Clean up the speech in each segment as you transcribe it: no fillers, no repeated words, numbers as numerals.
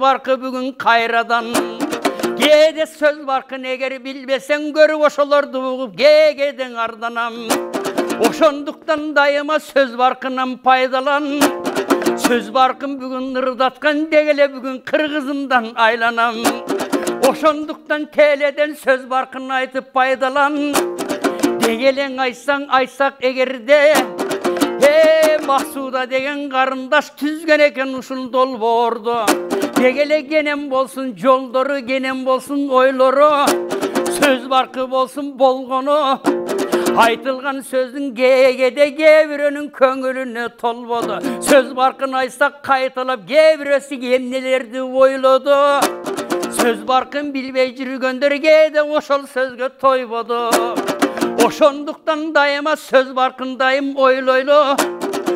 barkı bugün kayradan. Gede söz barkın eğer bilbesen görüp oşolordu buğup gegeden ardanam. Oşonduktan dayıma söz barkından paydalan. Söz barkın bugün ırdatkan degele bugün kırgızımdan aylanam. Oşonduktan teleden söz barkın aytıp paydalan. Degelen aysan aysak egerde. Mahsuda degen karındaş tüzgen eken uşun dol bordu. Degele genem bolsun joldoru, genem bolsun oyloru. Söz barkı bolsun bolgonu. Aytılgan sözdün gegede gebirönün köngülüne tolbodu. Söz barkın aysak kaytılıp gebirösü emnelerdi oylodu. Söz barkın bilbey jirgöndergede oşol sözgö toybodu. Oşonduktan dayıma söz barkındayım oyloylu.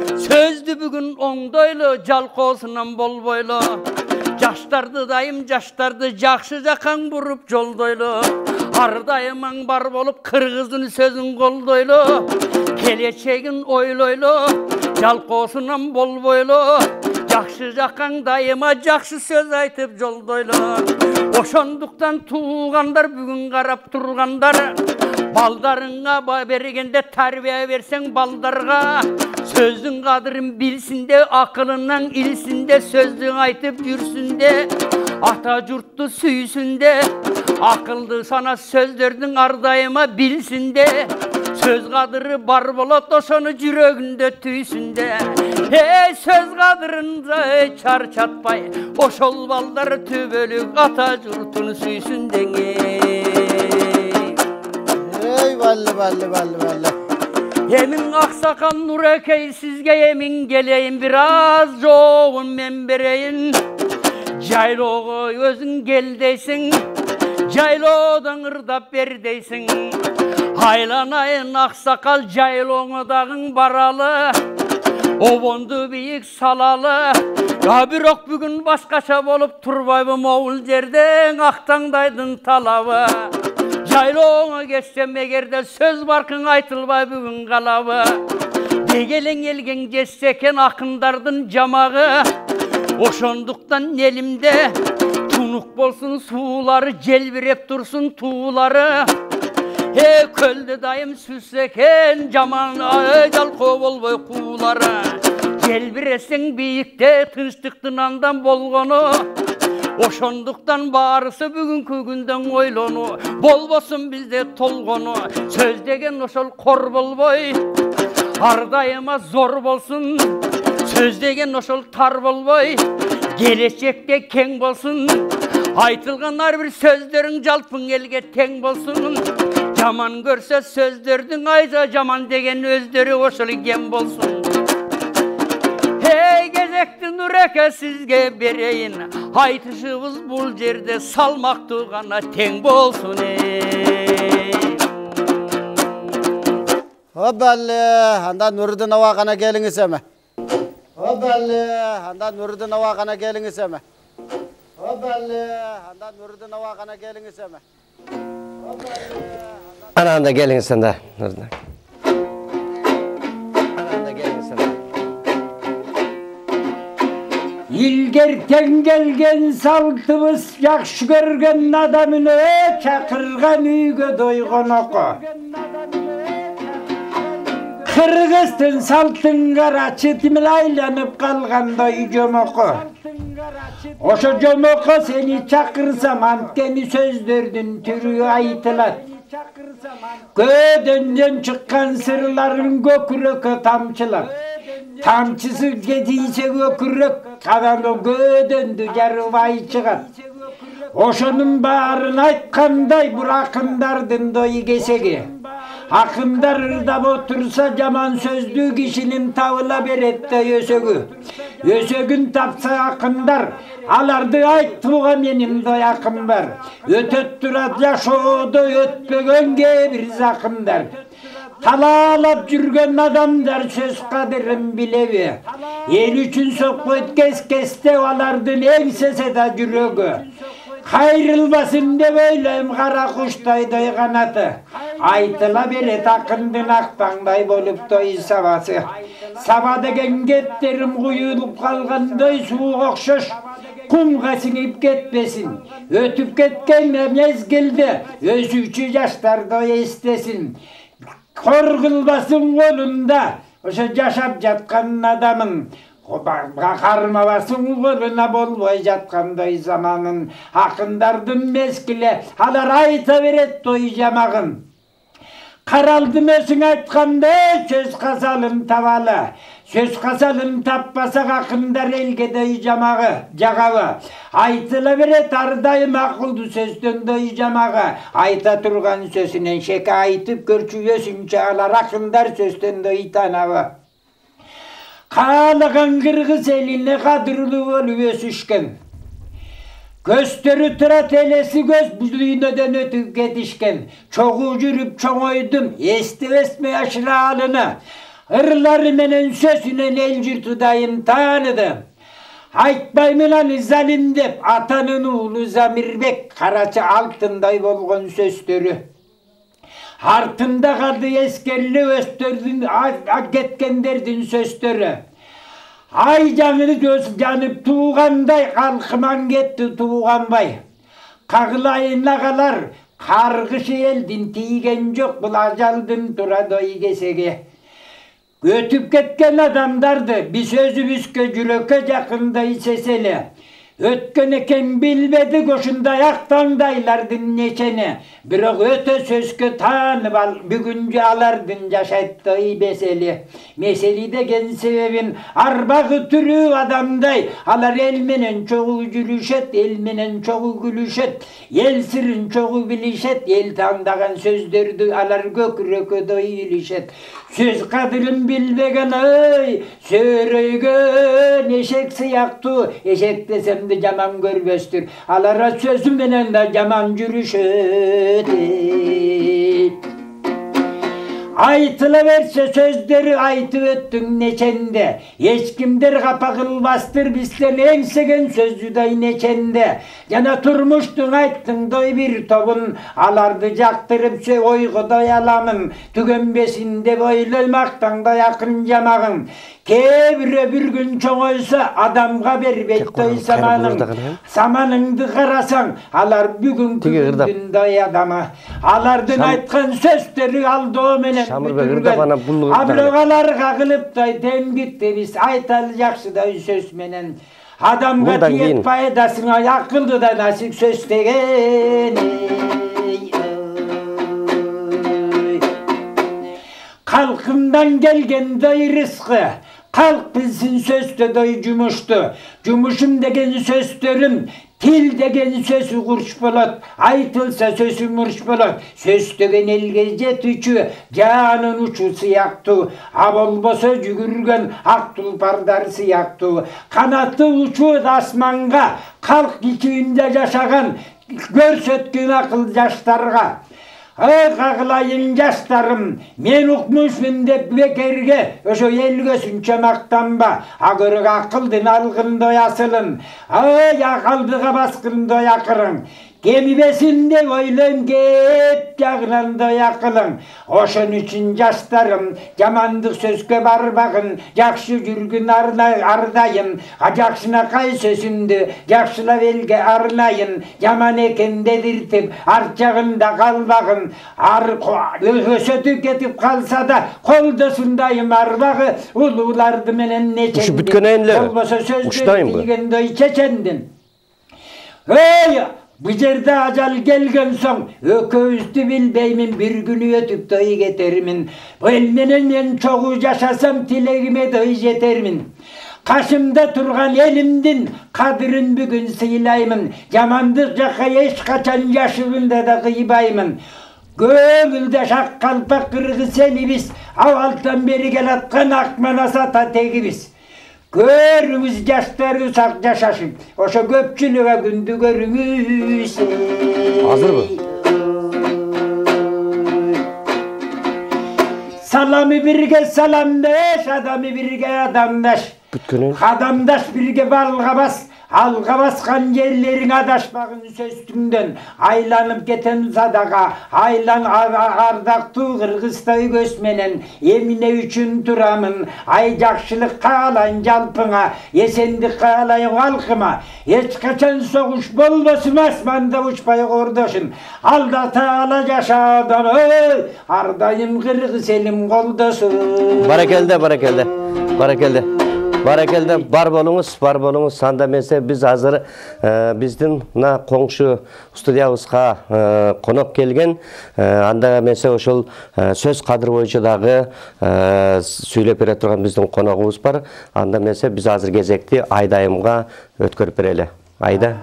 Sözdü bugün oңdoйлу, жалкоосунан болбойлу. Жаштарды дайым жаштарды жакшы жакаң буруп жолдойлу. Ар дайымаң бар болуп кыргыздын сөзүн колдойлу. Келечегин ойлойлу, жалкоосунан болбойлу. Жакшы жакаң дайыма жакшы сөз айтып жолдойлу. Ошондуктан туугандар бүгүн карап тургандар. Baldarına bергende terbiye versen baldarga. Sözün kadırın bilsin de, akılından ilsin de, sözlüğün aytıp yürsün de, ata curttu süysün de, akıldı sana sözlerdin ardayıma bilsin de, söz kadırı bar bolat oşonu yüreğinde tüysün de. Hey söz kadırında çar çatpay, oşol baldar tübölük ata curtunu süysün de. Ey vallahi. Yemin aksakal Nurekey sizge yemin geleyim biraz joğun men bereyin. Jayloğu özün gel deysin, jayloğudan ırdap ber deysin. Haylanayın aksakal jayloğu dağın baralı, obondu büyük salalı. Ya bir ok bugün başkaça bolup turbaybım oğul jerden aktangdaydın talabı. Jayloğuna geçsem egerde söz barkın aytılbay bugün kalabı. Degelen elgen jesseken akındardın jamağı. Oşonduktan elimde tunuk bolsun suuları, jelbirep dursun tuğuları. Kölde dayım süsseken jaman jalko bolboy kuuları. Jelbiresen biyikte tınçtıktın andan bolgonu. Oşonduktan barısı bugünkü günden oylonu. Bolbosun bizde tolgonu. Söz degen oşol kor bolboy. Ardayıma zor bolsun. Söz degen oşol tar bolboy. Gelecekte keng bolsun. Aytılgan har bir sözlerin jalpın elge teng bolsun. Jaman görse sözlerdin ayza jaman degen özleri oşol gem bolsun. Hey gezekti Nureke sizge bereyin. Aytışыбыз bul jerde salmak tuğana teng bolsun ey. Hobballe, anda Nuriddin Awaqana geliniz eme. Hobballe, anda Nuriddin Awaqana geliniz eme. Hobballe, anda Nuriddin Awaqana geliniz eme. Ana anda geliniz sen de Nuriddin. Ana geliniz sen de. İlgerten gelgen saltımız yakşı görgen adamını çakırgan üyge doygan oku. Kırgıztın saltın karaçı timlaylanıp kalganda jomoku. Oşo jomoku seni çakırsam anteni sözderdin türü aytılat. Gödönden çıkan sırların gökürökü tamçılar. Tamçısı gediyse gökürök, kadan gödöndü yarıvay çıkar. Oşonun bağırın aytkanday bırakındardın doyu gesegi. Akındar ırdap otursa jaman sözlü kişinin tavıla berette yösögü. Yösögün tapsa akındar, alardı ayttığa menim doy akımbar. Ötöt durat yaşoğdu ötpögön gebir zakımdar. Talalap jürgen adamlar söz kadirin bilevi. El üçün sokut keste alardın ensese da jürögü. Kayrılmasın de böyleyim kara kuştayday kanatı. Aytıla beret akındın aktangday bolup doy savası. Sava degen getterim kuyulup kalganday suğuk okşoş. kumga singip ketmesin. Ötüp ketken mezgilde özüçü yaşlarda estesin. Korkulmasın kolunda oşa yaşap jatkan adamın. Karmabasın koluna bolboy jatkanday zamanın. Hakındardın mezgile halar ayta veret toy jamagın. Karaldım özün aytkanda söz kasalım tavalı. Söz kasalım tappasak akındar elge doy jagağı. Aytıla veret ardayım akıldı sözden doy jamağı. Ayta turgan sözünen şeke aytıp görçüyösün çağlar akındar sözden doy tanağı. Kağlagan kırgız eline kadırlı olup ösüşken. Gösteri tıra telesi göz büzlüğünden ötüp getişken. Çoğu jürüp çoğoydum esme yaşlı alını. Hırları menen sözünen elcir tudayım tanıdım. Aytbayım lan zalim dep atanın oğlu Zamirbek Karaçı altınday bolgon sözleri. Hartında kaldı eskerli österdin ketkenlerdin sözleri. Ay canını göz canıp tuğanday kalkıman gitti tuğanbay. Kağlayın nağalar kargışı eldin tigen yok bul acaldın turadoy gesege. Ötüp ketken adamdardı bir sözü büske jüröke jakınday seseli. Ötken eken bilmedi koşunda yaktandaylardın neçene. Biroq öte sözke tanıp al, bugünce alardın yaşayttıy beseli. Meseli degen sebebin arbağı türü adamday. Alar elmenen çoğu gülüşet, elmenen çoğu gülüşet. El sırrın çoğu bilişet, el tandagan sözlerdi alar gökröke doy ilişet. Söz kadırın bilbegen ay, söröygen eşek siyaktı. Eşek desem de yaman görmestür. Alara sözü menen de yaman yürüşet. Aytıla verse sözleri aytı öttün neçende. Hiç kimdir kapakıl bastır bizden ensegen sözü day neçende. Yana turmuştun ayttın doy bir tobun. Alardı jaktırıp oyguday alamın. Tügenbesinde boylamaktan da yakın jamağın. Kebire bir gün çoğuysa adamga berbet doy samanın. Samanыңды karasan alar bugün kündün doy adama. Alardın aytkan sözleri aldı o menen. Ablogalar kagılıp da temgitte biz aytal jakşı da söz menen. Adamga tiyet paydasına yakıldı da nasip söz degen. Kalkımdan gelgen doy rızkı. Kalk bilsin sözde doy cumuştu. Cumuşum degen sözlerim. Til degen sözü kurş bolat, aytılsa sözü murş bolat. Söz degen elge jetüçü, canın uçu siyaktı. Abolbosa jügürgen ak tulpardar siyaktı. Kanatı uçu asmanga, kalk içinde yaşagan, görsötkün akıl yaşlarga. Ay kağlayın yaşlarım, men ukmuşsun dep bekerge, öşo elgösün çamaktanba, agırık akıldın algındoy asılın, ay akaldığa baskındoy akırın. Gemi besinde oylun gep yağlandoy akılın. Oşun üçün yaşlarım, yamandık sözke barbağın, jakşı jürgün ardayın, jakşına kay sözündü, jakşıla velge arlayın, yaman eken dedirtip, artjağında kalbağın, ösötü ketip kalsa da, koldosundayım arbağı, ululardı menen neçendin, olmasa sözleri digendoy çeçendin. Hey! Bu yerde acal gelgen son, ököüzdü bilbeymin bir günü ötüp doy geterimin. Bu elmenen en çoğu yaşasam tilegime doy jetermin. Kaşımda turgan elimdin, kadırın bugün sıylayımın. Yamandık jaka eş kaçan yaşımında da kıybayımın. Göğülde şak kalpak kırgı seni biz, avaltan beri gel atkan akmanasa ta tegibiz. Görünüz yaşları sak yaşasın. Oşa köpçülüğe gündü görünüz. Hazır mı? Salamı birge salamdaş, adamı birge adamdaş. Adamdaş birge balga bas, Alga baskan yerlerin adaşmağın söstünden, aylanıp geten sadaga, aylan ardaktı Kırgızstay gösmenen, Emine üçün duramın, ay jakşılık kalan jalpına, esendik kalayın halkıma, hiç kaçan soğuş bolmasın asmanda uçpay kordaşın, aldata ala yaşadan, ardayım Kırgız elim koldaşın. Barakelde, barakelde, barakelde. Barakelde, bar bolunuz, sanda mese biz hazır bizdin na koңшу студиябызга конок келген, анда месе ошол сөз кадыр боюнча дагы сүйлөп бере турган биздин коногубуз бар. Анда месе biz азыр кезекти Айдайымга өткөрүп берели. Айда.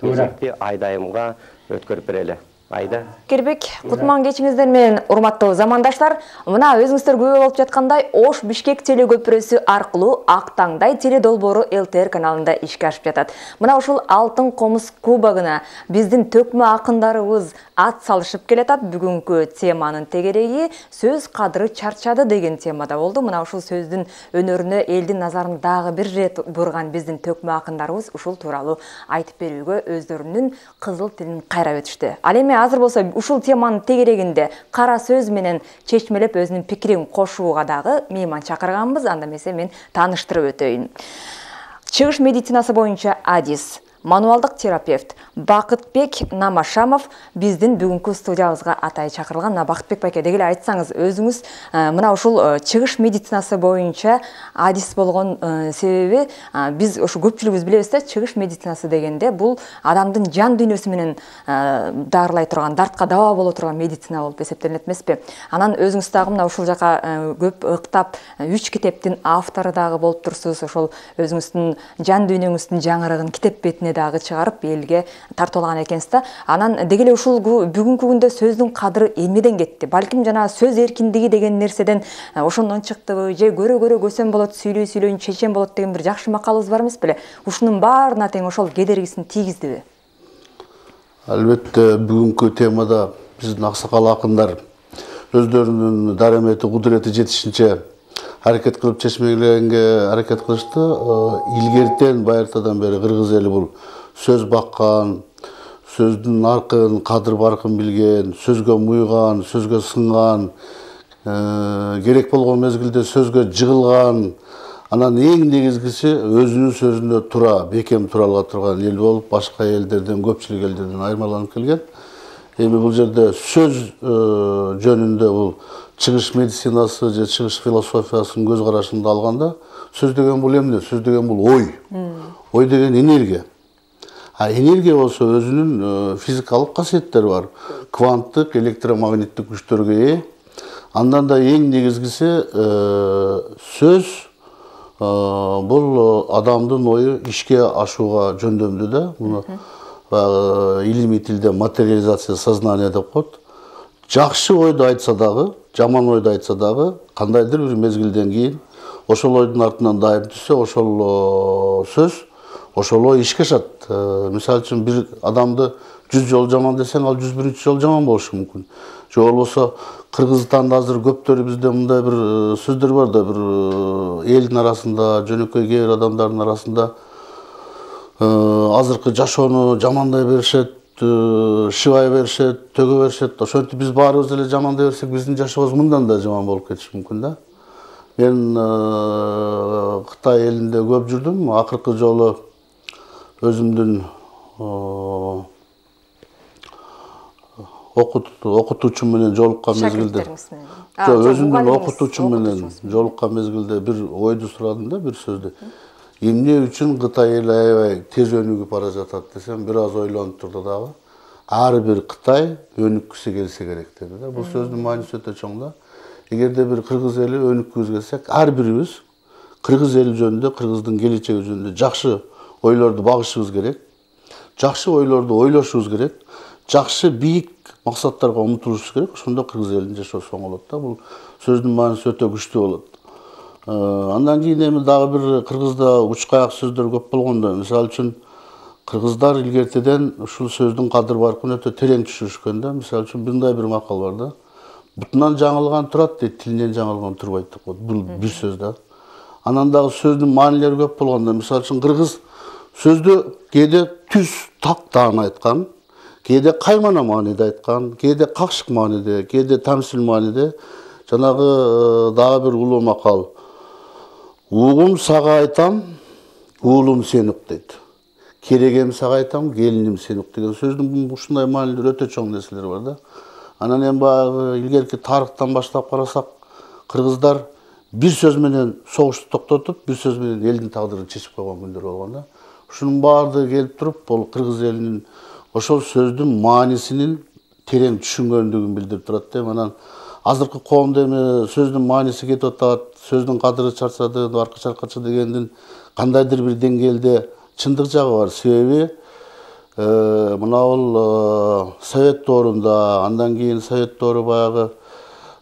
Кезекти Айдайымга өткөрүп берели. Айда. Кербек, кутман кечиңиздер менен урматтуу замандаштар, мына өзүңүздөр күбө болуп жаткандай Ош Бишкек телекөпүрөсү аркылуу Ак таңдай теле долбоору ЛТР каналында ишке ашып жатат. Мына ушул Алтын комуз кубогуна биздин төкмө акындарыбыз ат салышып келатат. Бүгүнкү теманын тегереги сөз кадыры чарчады деген темада болду. Мына ушул сөздүн өнөрүнө элдин назарын дагы бир рет бурган биздин төкмө акындарыбыз ушул тууралуу айтып берүүгө өздөрүнүн кызыл тилин кайрап өтүштү. Ал эми азыр болсо ушул теманын тегерегинде кара сөз менен чечмелеп өзүнүн пикирин кошууга дагы мейман чакырганбыз. Анда эмесе мен тааныштырып өтөйүн. Чыгыш медицинасы боюнча адис, мануалдык терапевт Бакытбек Намашамов биздин бүгүнкү студиябызга атай чакырылган. Бакытбек байке, дегеле айтсаңыз өзүңүз мына ушул чыгыш медицинасы боюнча адис болгон себеби биз ушу көпчүлүгүбүз билебиз да, чыгыш медицинасы дегенде бул адамдын жан дүйнөсү менен дарылай турган, дартка дава боло турган медицина болуп эсептелет эмеспи? Анан өзүңүз дагы мына ушул жака көп ыктап 3 китептин автору дагы болуп турсуз. Ошол өзүңүздүн жан дүйнөңүздүн жаңырыгын китеп бетине дагы чыгарып элге тартуулаган экенсиз да. Анан дегеле ушул бүгүнкү күндө сөздүн кадыры эмнеден кетти? Балким жана сөз эркиндиги деген нерседен ошондон чыктыбы, же көрө көсөм болот, сүйлөйүн чечен болот деген бир жакшы макалыбыз бар эмес беле? Ушунун баарына тең ошол кедергисин тийгиздиби? Албетте, бүгүнкү темада биздин аксакал акындар өздөрүнүн дарамети, кудурети жетишинче аракет кылып чечмеленге аракет кылышты. Илгертен байыртадан бери кыргыз эли бул сөз баккан, сөздүн аркын, кадыр баркын билген, сөзгө муйган, сөзгө сынган, керек болгон мезгилде сөзгө жыгылган, анан эң негизгиси өзүнүн сөзүндө тура, бекем тура ала турган эл болуп, башка элдерден, көпчүлүк элдерден айырмаланып келген. Эми бул жерде сөз жөнүндө бул чыгыш медицинасы же чыгыш философиясынын көз карашында алганда, сөз деген бул эмне? Сөз деген бул ой. Ой деген энергия. Энергия болсо өзүнүн физикалык касиеттери бар. Кванттык, электромагниттик күчтөргө ээ. Андан да эң негизгиси сөз бул адамдын ою ишке ашууга жөндөмдүү да. Муну илимий тилде материализация сознания деп коет. Жакшы ойду айтса дагы, жаман ойду айтса дагы, кандайдыр бир мезгилден кийин ошол ойдун артынан дайым түшсө, ошол сөз ошол ой ишке ашат. Мисалы үчүн бир адамды 100 жолу жаман десең, ал 101 жолу жаман болушу мүмкүн. Же болбосо Кыргызстанда азыр көптөрүбүздө мындай бир сөздөр бар да, бир элдин арасында, жөнөкөй кээ бир адамдардын арасында азыркы жашоону жамандай беришет, шыбай беришет, төгө беришет. Ошентип биз баарыбыз эле жамандай берсек, биздин жашообуз мындан да жаман болуп кетиши мүмкүн да. Мен Кытай элинде көп жүрдүм. Акыркы жолу өзүмдүн окутуучум менен жолуккан мезгилде, өзүмдүн окутуучум менен жолуккан мезгилде бир ойду сурадым да, бир сөздү. Эмне үчүн Кытай эли аябай тез өнүгүп бара жатат десем, бир аз ойлонуп турду дагы. Ар бир Кытай өнүккүсү келсе керек деди да. Бул сөздүн мааниси өтө чоң да. Эгерде бир кыргыз эли өнүккүбүз келсек, ар бирибиз кыргыз эли жөнүндө, кыргыздын келечеги жөнүндө жакшы ойлорду багышыбыз керек. Жакшы ойлорду ойлошубуз керек. Жакшы бийик максаттарга умтулушубуз керек. Ошондо кыргыз элинин жашоосу оңолот да. Бул сөздүн мааниси өтө күчтүү болот. Андан кийин эми дагы бир кыргызда учкаяк сөздөр көп болгондо, мисалы үчүн кыргыздар илгертеден ушул сөздүн кадыр баркын өтө терең түшүрүшкөн да. Мисалы үчүн мындай бир макал бар да. Бутунан жаңылган турат дейт, тилинен жаңылган турбайт деп коет. Бул бир сөз да. Анан дагы сөздүн маанилери көп болгондо, мисалы үчүн кыргыз сөздү кээде түз так таан айткан, кээде каймана мааниде айткан, кээде какшык мааниде, кээде тамсил мааниде. Жанагы дагы бир улуу макал. Угум сага айтам, уулум сен ук дейт. Керегем сага айтам, келиним сен ук деген сөздүн ушундай маанилер өтө чоң нерселер бар да. Анан эми баягы илгерки тарыхтан баштап карасак, кыргыздар бир сөз менен согушту токтотуп, бир сөз менен элдин тагдырын чечип койгон күндөр болгон да. Ушунун баардыгы келип туруп, бул кыргыз элинин ошол сөздүн маанисинин терең түшүнгөндүгүн билдирип турат да. Анан азыркы коомдо эми сөздүн мааниси кетип атат, сөздүн кадыры чарчады, аркы чаркачы дегендин кандайдыр бир деңгээлде чындык жагы бар. Себеби мына бул совет доорунда, андан кийин совет доору баягы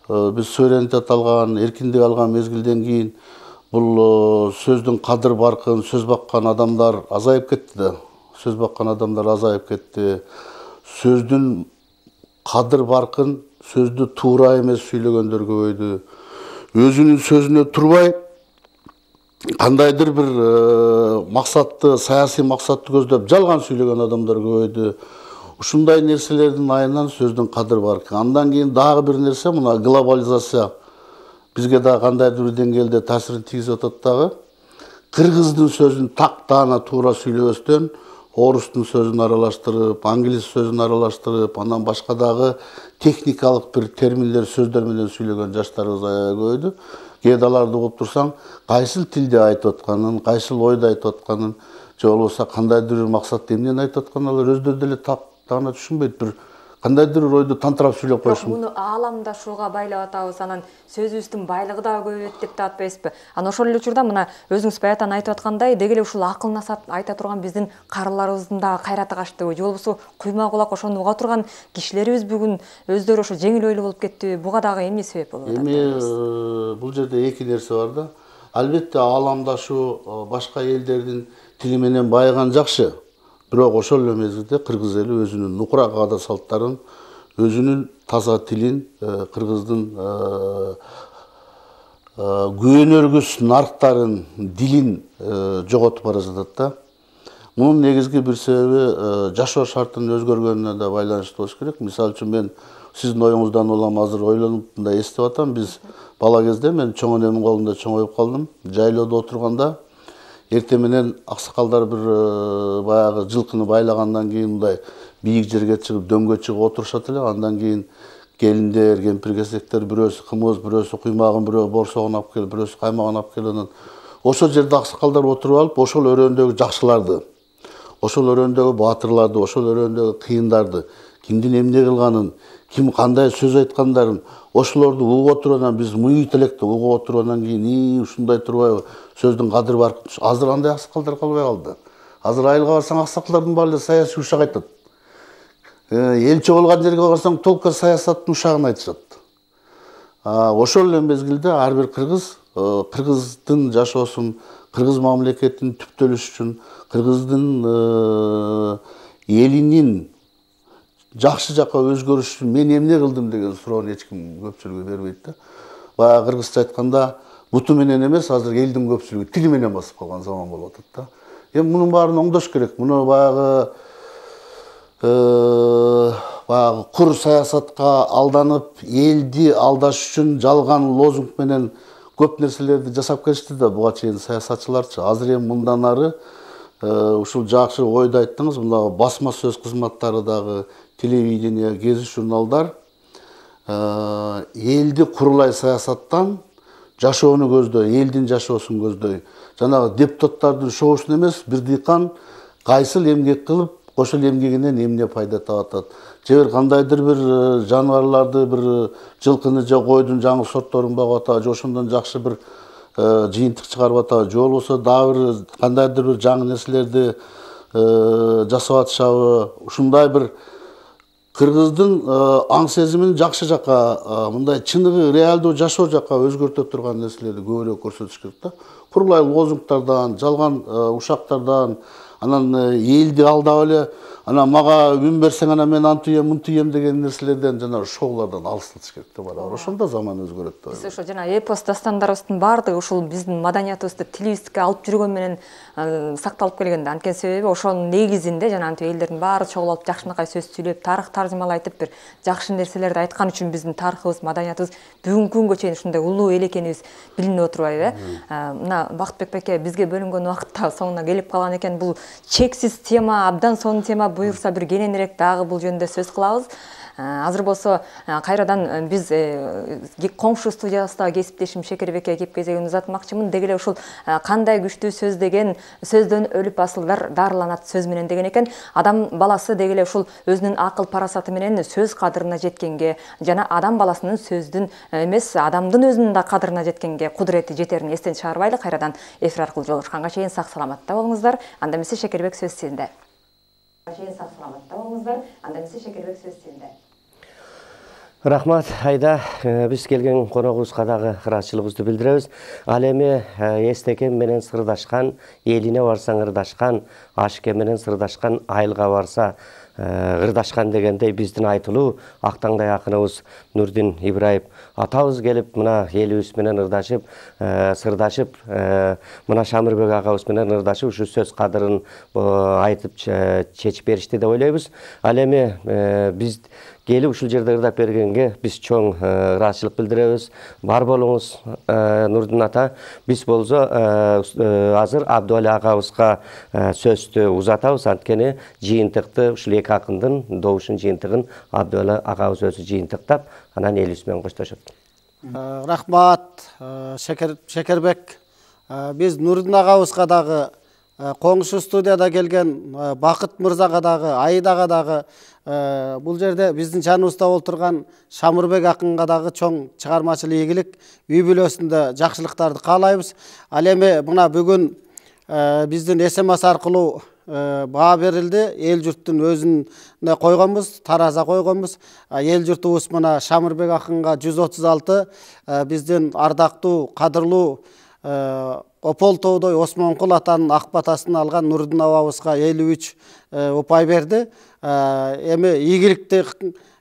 биз суверенитет алган, эркиндик алган мезгилден кийин бул сөздүн кадыр баркын, сөз баккан адамдар азайып кетти да. Сөз баккан адамдар азайып кетти. Сөздүн кадыр баркын, сөздү туура эмес сүйлөгөндөр көбөйдү. Өзүнүн сөзүнө турбай кандайдыр бир максатты, саясий максатты көздөп жалган сүйлөгөн адамдар көбөйдү. Ушундай нерселердин айынан сөздүн кадыр баркын. Андан кийин дагы бир нерсе, мына глобализация бизге да кандайдыр бир деңгээлде таасирин тийгизип атат дагы. Кыргыздын сөзүн так таана туура сүйлөбөстөн, орустун сөзүн аралаштырып, англис сөзүн аралаштырып, андан башка дагы техникалык бир терминдер, сөздөр менен сүйлөгөн жаштарыбыз аябай көбөйдү. Кээде аларды угуп турсаң, кайсыл тилде айтып атканын, кайсыл ойду айтып атканын, же болбосо кандайдыр бир максатты эмнени айтып атканын алар өздөрү деле так таана түшүнбөйт. Бир кандайдыр бир ойду тантырап сүйлөп коюшун. Муну ааламдашууга байлап атабыз, анан сөзүбүздүн байлыгы дагы көбөйөт деп да атпайсызбы? Анан ошол эле учурда мына өзүңүз баягы айтып аткандай, деги эле ушул акыл насаат айта турган биздин карыларыбыздын дагы кайраты качтыбы, же болбосо куйма кулак ошону уга турган кишилерибиз бүгүн өздөрү ошо жеңил ойлуу болуп кеттиби? Буга дагы эмне себеп болуп атат? Эми бул жерде эки нерсе бар да. Албетте ааламдашуу башка элдердин тили менен байыган жакшы. Бирок ошол эле мезгилде кыргыз эли өзүнүн нукура каада салттарын, өзүнүн таза тилин, кыргыздын күбөнөргүс нарктарын, дилин жоготуп бара жатат да. Мунун негизги бир себеби жашоо шартынын өзгөргөнүнө да байланыштуу болуш керек. Мисалы үчүн мен сиздин оюңуздан улам азыр ойлонуп да эстеп атам. Биз бала кезде мен чоң энемдин колунда чоңоюп калдым. Жайлоодо отурганда эртең менен аксакалдар бир баягы жылкыны байлагандан кийин мындай бийик жерге чыгып, дөңгө чыгып отурушат эле. Андан кийин келиндер, кемпир-кесектер бирөөсү кымыз, бирөөсү куймагын, бирөө борсогун алып келип, бирөөсү каймагын алып келип, ошол жерде аксакалдар отуруп алып, ошол өрөөндөгү жакшыларды, ошол өрөөндөгү баатырларды, ошол өрөөндөгү кыйындарды, кимдин эмне кылганын, ким кандай сөз айткандарын, ошолорду угуп отуруп анан биз муйт электе угуп отуруп анан кийин ушундай турбайбы, сөздүн кадыры бар. Азыр андай аксакалдар калбай калды. Азыр айылга барсаң аксакалдардын баары эле саясий ушак айтат. Элчи болгон жерге барсаң толко саясаттын ушагын айтышат. Ошол эле мезгилде ар бир кыргыз, кыргыздын жашоосун, кыргыз мамлекетин түптөлүш үчүн, кыргыздын элинин жакшы жакка өзгөрүш үчүн мен эмне кылдым деген суроону эч ким көпчүлүгү бербейт да. Баягы кыргызча айтканда, буту менен эмес, азыр элдин көпчүлүгү тили менен басып калган заман болуп атат да. Эми мунун баарын оңдош керек. Муну баягы кур саясатка алданып, элди алдаш үчүн жалган лозунг менен көп нерселерди жасап келишти да буга чейин саясатчыларчы. Азыр эми мындан ары ушул жакшы ойду айттыңыз, мына басма сөз кызматтары дагы, телевидение, гезит журналдар элди курулай саясаттан жашоону көздөй, элдин жашоосун көздөй. Жанагы депутаттардын шоусун эмес, бир дыйкан кайсыл эмгек кылып, ошол эмгегинен эмне пайда таап атат. Же бир кандайдыр бир жаныбарларды, бир жылкыны же койдун жаңы сортторун багып атат, же ошондон жакшы бир жыйынтык чыгарып атат, же болбосо дагы бир кандайдыр бир жаңы нерселерди жасап атышабы. Ушундай бир кыргыздын аң сезимин жакшы жакка, мындай чыныгы реалдуу жашоо жакка өзгөртө турган нерселерди көбүрөөк көрсөтүш керек да. Курулай лозунгтардан, жалган ушактардан, анан элди алдап эле Ана мага үн берсең ана мен антуем мунтуем деген нерселерден жана шоулардан алыстатыш керек деп барабыз. Ошондо заман өзгөрөт деп. Биз ошо жана эпос дастандарыбыздын баардыгы ушул биздин маданиятыбызды тилибизге алып жүргөн менен сакталып келген да. Анткени себеби ошонун негизинде жана антип элдердин баары чогулуп жакшынакай сөз сүйлөп, тарых таржымалай айтып бир жакшы нерселерди айткан үчүн биздин тарыхыбыз, маданиятыбыз бүгүнкү күнгө чейин ушундай улуу эл экенибиз билинип отурбайбы? Мына Бактыбек беке бизге бөлүнгөн убакытта соңуна келип калган экен. Бул чексиз тема, абдан сонун тема, буюрса бир кененирээк дагы бул жөнүндө сөз кылабыз. Азыр болсо кайрадан биз коңшу студиябыздагы кесиптешим Шекербекке кеп кезегин узатмакчымын. Деги эле ушул кандай күчтүү сөз деген сөздөн өлүп асылдар дарыланат сөз менен деген экен. Адам баласы деги эле ушул өзүнүн акыл парасаты менен сөз кадырына жеткенге жана адам баласынын сөздүн эмес, адамдын өзүнүн да кадырына жеткенге кудурети жетерин эстен чыгарбайлы. Кайрадан эфир аркылуу жолугушканга чейин сак саламатта болуңуздар. Анда эмесе Шекербек сөз сизде. Сак саламатта болуңуздар. Анда эмесе Шекербек сөз сизде. Рахмат, Айда, биз келген коногубузга дагы ыраазычылыгыбызды билдиребиз. Ал эми эстекем менен сырдашкан, элине барсаң ырдашкан, ашке менен сырдашкан, айылга барса ырдашкан дегендей биздин айтылуу актаңдай акыныбыз Нурдин Ибраев атабыз келип мына элибиз менен ырдашып, сырдашып, мына Шамырбек агабыз менен ырдашып ушу сөз кадырын айтып чечип беришти деп ойлойбуз. Ал эми биз келип ушул жерде ырдап бергенге биз чоң ыраазычылык билдиребиз. Бар болуңуз, Нурдин ата. Биз болсо азыр Абдуали агабызга сөздү узатабыз. Анткени жыйынтыкты ушул эки акындын добушун жыйынтыгын Абдуали агабыз өзү жыйынтыктап, анан элибиз менен коштошот. Рахмат, Шекербек. Биз Нурдин агабызга дагы коңшу студияда келген Бакыт мырзага дагы, Айдага дагы бул жерде биздин жаныбызда олтурган Шамырбек акынга дагы чоң чыгармачылык ийгилик, үй бүлөсүндө жакшылыктарды каалайбыз. Ал эми мына бүгүн биздин СМС аркылуу баа берилди. Эл журттун өзүнө койгонбуз, тараза койгонбуз. Эл журтубуз мына Шамырбек акынга 136, биздин ардактуу, кадырлуу Опол тоодой Осмонкул атанын ак батасын алган Нурдин абабызга 53 упай берди. Эми ийгиликти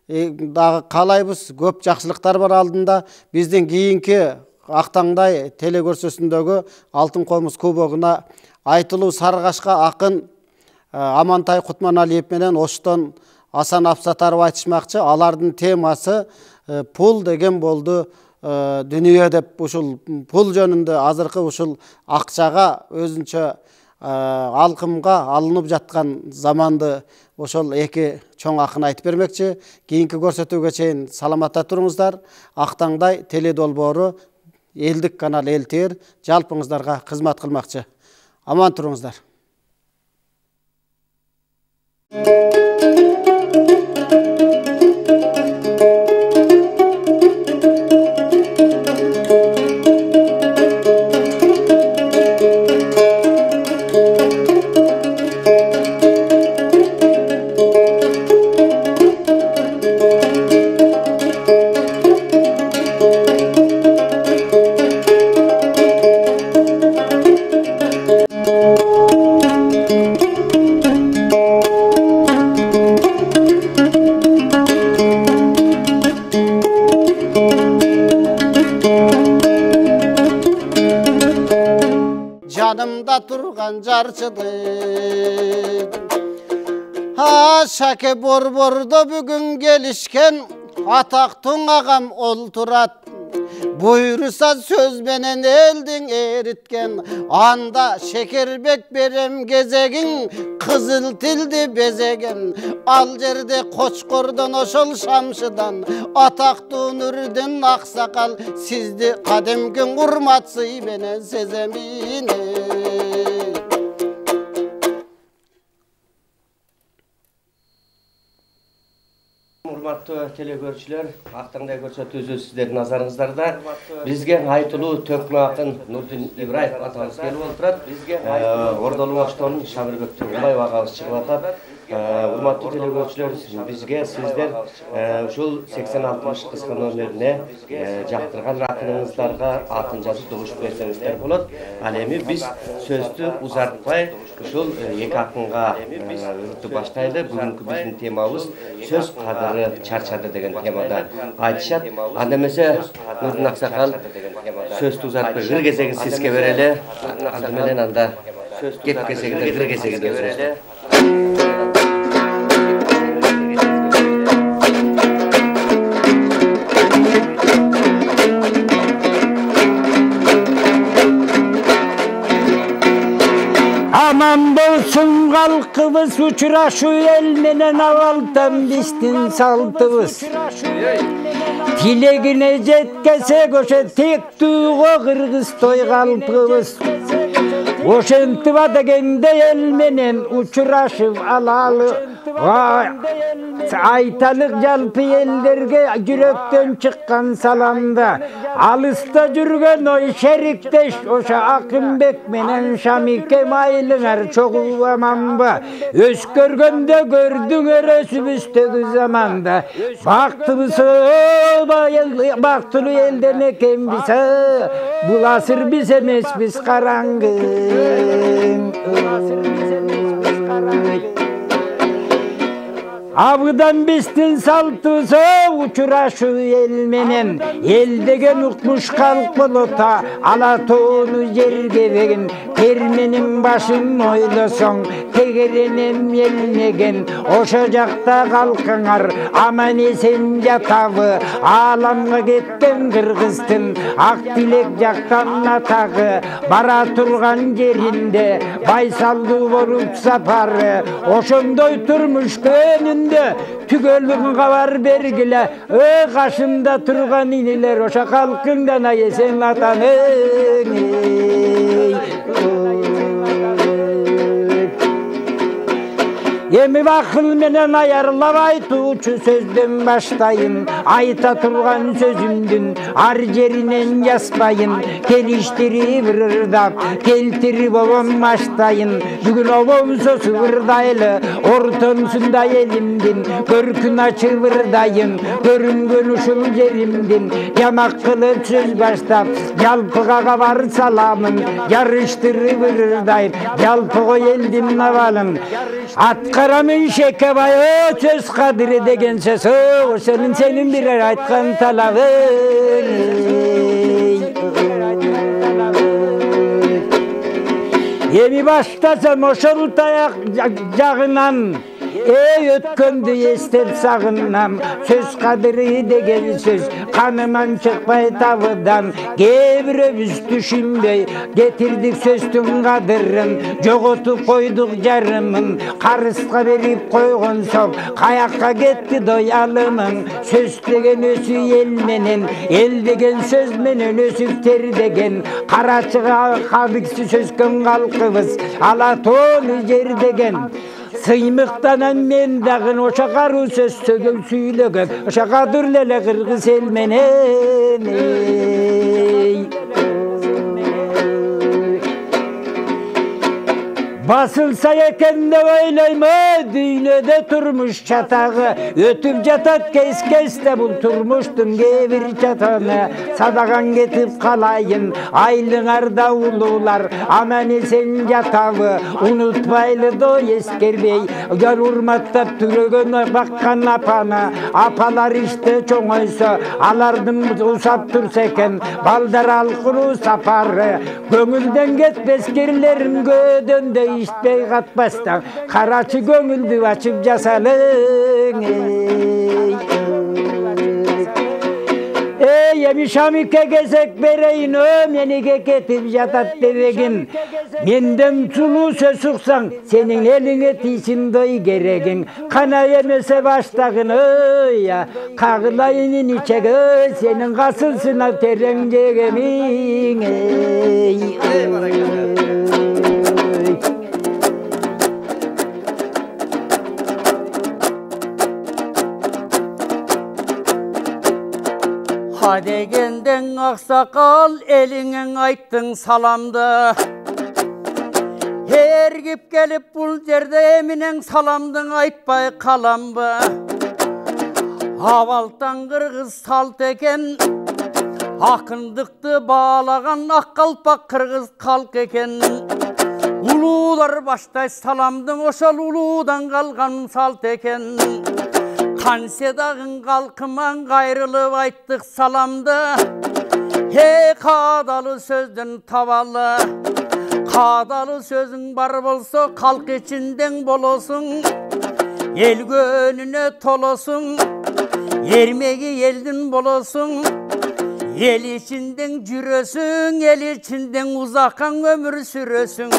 дагы каалайбыз. Көп жакшылыктар бар алдында. Биздин кийинки актаңдай теле көрсөтүүсүндөгү Алтын комуз кубогуна айтылуу саргашка акын Амантай Кутманалиев менен Оштон Асан Апсатаров айтышмакчы. Алардын темасы пул деген болду дүнүйө деп. Ушул пул жөнүндө азыркы ушул акчага өзүнчө алкымга алынып жаткан заманды ошол эки чоң акын айтып бермекчи. Кийинки көрсөтүүгө чейин саламатта туруңуздар. Актаңдай теле долбоору элдик канал ЛТР жалпыңыздарга кызмат кылмакчы. Аман туруңуздар. Жанымда турган жарчыды Шаке борбордо бүгүн келишкен атактың агам олтурат. Буйруса сөз менен элдин эриткен анда Шекербек берем кезегин кызыл тилди безеген. Ал жерде Кочкордон ошол Шамшыдан атактуу Нурдин аксакал сизди кадимки урмат сый менен сеземин. Урматтуу телекөрүүчүлөр, актаңдай көрсөтүүсү сиздердин назарыңыздарда. Бизге айтылуу төкмө акын Нурдин Ибраев атабыз келип отурат. Ордолуң Оштонун Шамырбек Тургунбаев агабыз чыгып атат. Урматтуу телекөрүүчүлөр, бизге сиздер ушул 80-60 кыска номерине жактырган ракыныңыздарга атын жазып добуш берсеңиздер болот. Ал эми биз сөздү узартпай ушул 2 акынга үрүтүп баштайлы. Бүгүнкү биздин темабыз сөз кадыры чарчады деген темада айтышат. Анда эмесе Нурдун Аксакал сөздү узартпай кыр кезегин сизге берели. Ал менен анда кеп кезегинде кыр кезегине берели. Aman bolsun kalkıbız, uçuraşu el menen avaldan bizdin saltыбыз. Tilegine jetkese koşa tek tuğu kırgız toy kalpыбыз. Oşentıva degende el menen uçuraşıp alalı. Aytalık jalpı ellerge yürekten çıkkan salamda. Alısta jürgen oy şerikteş oşa Akınbek menen Şamike maylınar çoğu amanba. Öz görgende gördüңөр ösübüstegi zamanda. Baktılı elden eken bize. Bulasır biz emes biz karangı. Avıdan bistin saltısı uçuraşı el menen. El degen ukmuş kalk bolota alatonu yerge vegin. Termenin başın oylason tegerenem yelnegen. Oşacakta kalkınar aman esen yatavı. Alamga getken kırgıztın ak bilek jaktan atağı. Bara turgan yerinde baysaldı olup saparı. Oşondoy turmuş gönün tügölün kavar bergile kaşında turgan iniler oşa kalkından ayesen atanın Emi bakıl menen ayarlavay tuğçu sözden başlayın. Ayta turgan sözümdün ar yerinen yaspayın. Keliştiri vırırdap keltiri babam başlayın. Bugün ovom sosu vırdaylı ortonsunda elimdin. Görkün açı vırdayın görüngön uşul yerimdin. Yamak kılıp söz başlap yalpığa var salamın. Yarıştırı vırdayın yalpığa eldim navalın. Karamın şekebaya söz kadri degen söz o senin birer aytkan talabın Emi baştasam oşul tayak jağınan ötkөndü ester sağınam söz kadri degen söz kanıman çıkpay tavıdan gebiröbüz düşünbey getirdik sözdün kadırın jogotup koyduk jarımın karıska berip koygon sok kayakka getti doyalımın söz degen ösü el menen el degen söz menen ösüp ter degen karaçıga kabiksi sözkön kalkыбыз alatonu jer degen Sıymıktanan men dağın oşa karu söz sögüm süylögön oşa kadırlele kırgız el menen Basılsa eken de oyleyme düğünede turmuş çatağı ötüp jatat kes de bul turmuştun gevir çatağına sadakan getip kalayın aylığarda ulular aman esen yatağı unutmaylı do eskerbey gör urmattap türögön bakkan apana apalar işte çoğuysa alardım usap turseken baldar alkuru saparı gömülden getmez gerlerim gödön de İşte katmastan karaçı gönüldü açıp jasalın Emi Şamike gezek bereyin menige getip jatat devegin menden sulu söz sıksan senin eline tisin doy geregin kana yemese baştağın ya kağılayının içege senin kasılsına terencegemin Ha degenden aksakal elingen ayttın salamdı. Her Egip gelip bul жерде eminen salamdın айтпай қаламбы. Авалтан қырғыз салт екен, ақындықты bağlagan аққалпақ қырғыз қалқ екен. Улуулар баштай саламдың ошол улуудан қалған салт екен. Қанседағын қалқыман қайрылып айттық саламды. Қадалы сөздің табалы. Қадалы сөзің бар болса, қалқ ішінден болосың. Ел гөнүнө толосың. Ермеги елдің болосың. Ел ішінден жүрөсүң, ел ішінден ұзаққан өмір сүрөсүң.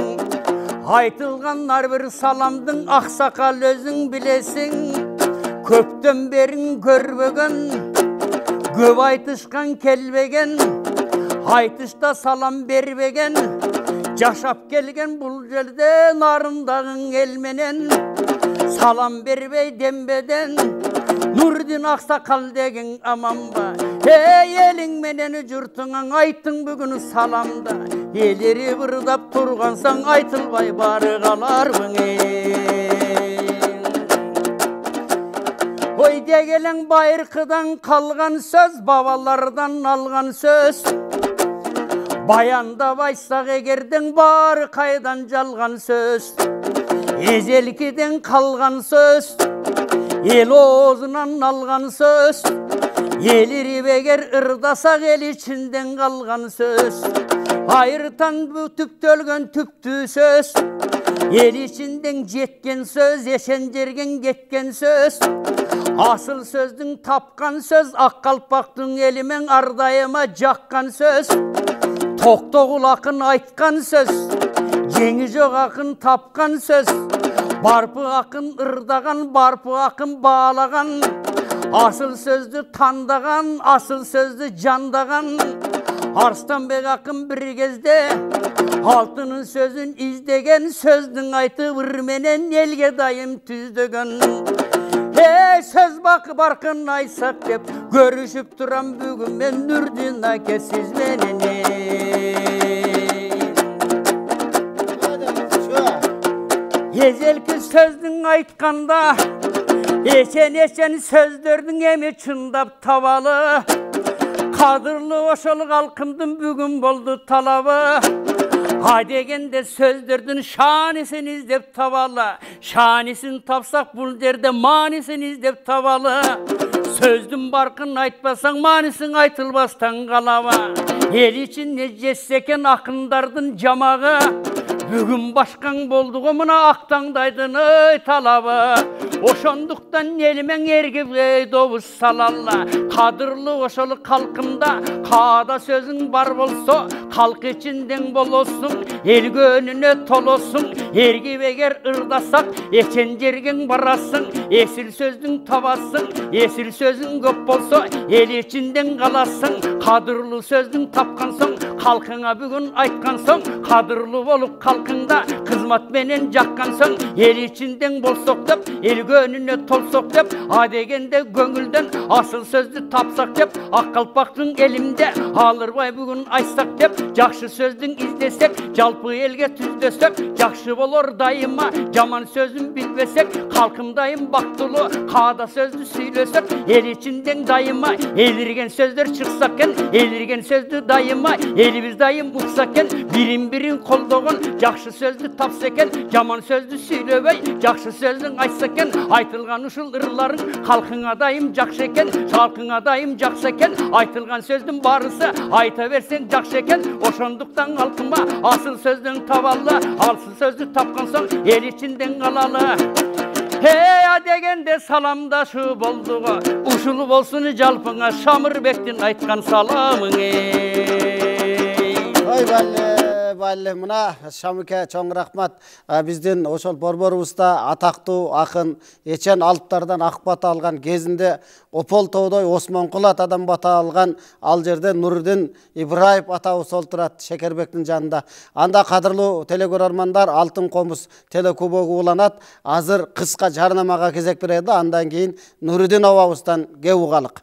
Айтылған арбір саламдың ақсақал өзің білесің. Көптен берін көрбөгөн, көп айтышқан келбеген. Айтышта салам бербеген, жашап келген бұл жерде нарындағың елменен. Салам бербей дембеден, Нурдин ақсақал деген аман ба. Елің менен жұртыңан айттың бүгін саламда. Елері бұрдап тұрғансаң айтылбай бары қаларбың. Ой дегелең байырқыдан қалған сөз, бабалардан алған сөз. Баянда байсақ егердің бары қайдан жалған сөз. Езелкіден қалған сөз, ел оғызынан алған сөз. Елері бегер ырдасақ ел ішінден қалған сөз. Айыртан түптөлген түпті сөз. Ел ішінден жеткен сөз, ешен жерген кеткен сөз. Асыл сөздің тапқан сөз, аққалпақтың елімен ардайыма жаққан сөз. Тоқтоғыл ақын айтқан сөз, жеңі жоқ ақын тапқан сөз. Барпы ақын ырдаған, барпы ақын bağlagan. Асыл сөзді тандаған, асыл сөзді жандаған. Арыстанбек ақын бір кезде алтынын сөзін издеген. Сөздің айты ырменен елге дайым түздеген. Söz bakı barkın aysak деп görüşüp duran bugün ben Nurdin ake siz menene. Ezelki sözdün aytkanda eşen sözdördün emi çındap tavalı. Kadırlı oşalı kalkımdın bugün boldu talabı. Ha degende sözdürdün şanisini izdep tavalı. Şanisin tapsak bul derde manisin izdep tavalı. Sözdün barkın aytpasan manisin aytılbastan kalava. El için ne jesseken akındardın jamağı. Bugün başkan bolduğu mına aktangdaydın ey talabı. Oşonduktan elimen ergip ey doğuş salalla. Kadırlı oşalı kalkımda kada sözün var bolsa kalk içinden bol olsun. El gönüne tolosun. Ergip eger ırdasak eçen jergen barasın. Esil sözdün tabasın. Esil sözün köp bolsa el içinden kalasın. Kadırlı sözdün tapkansın. Kalkına bugün aytkansın. Kadırlı bolup kalkında kızmat menen jakkansın. El içinden bolsok dep el gönüne tolsok dep a degende göngülden asıl sözdü tapsak dep akkalpaktın elimde alırбай bugün aytsak dep jakşı sözdün izdesek жалпы elge tüzdesek jakşı bolor dayıma jaman sözün bilmesek kalkımdayım baktılı kada sözdü söylesek el içinden dayıma elirgen sözler çıksakken elirgen sözdü dayıma elimiz dayım uksakken birin koldoğun jakşı sözdü tapsakken jaman sözdü söylebey jakşı sözdün aytsakken aytılgan uşul ırların kalkına dayım jakşı eken şalkına dayım jakşı eken aytılgan sözdün barısı ayta versen jakşı eken oşonduktan altıma asıl sözdün tavallı asıl sözdü tapkansan el içinden kalalı. Hey degende salamdaşı bolduğa uşulu bolsun jalpına Şamırbektin aytkan salamın Ой балле мына Шамыке чоң рахмат. Биздин ошол борборубузда атактуу акын Эчен Алыптардан ак бата алган кезинде Опол тоодой Осмонкул атадан бата алган ал жерде Нурдин Ибраев атабыз олтурат Шекербектин жанында. Анда кадырлуу телекөрөрмандар Алтын комуз телекубогу уланат. Азыр кыска жарнамага кезек берели, андан кийин Нурдин абабыздан кеп угалык.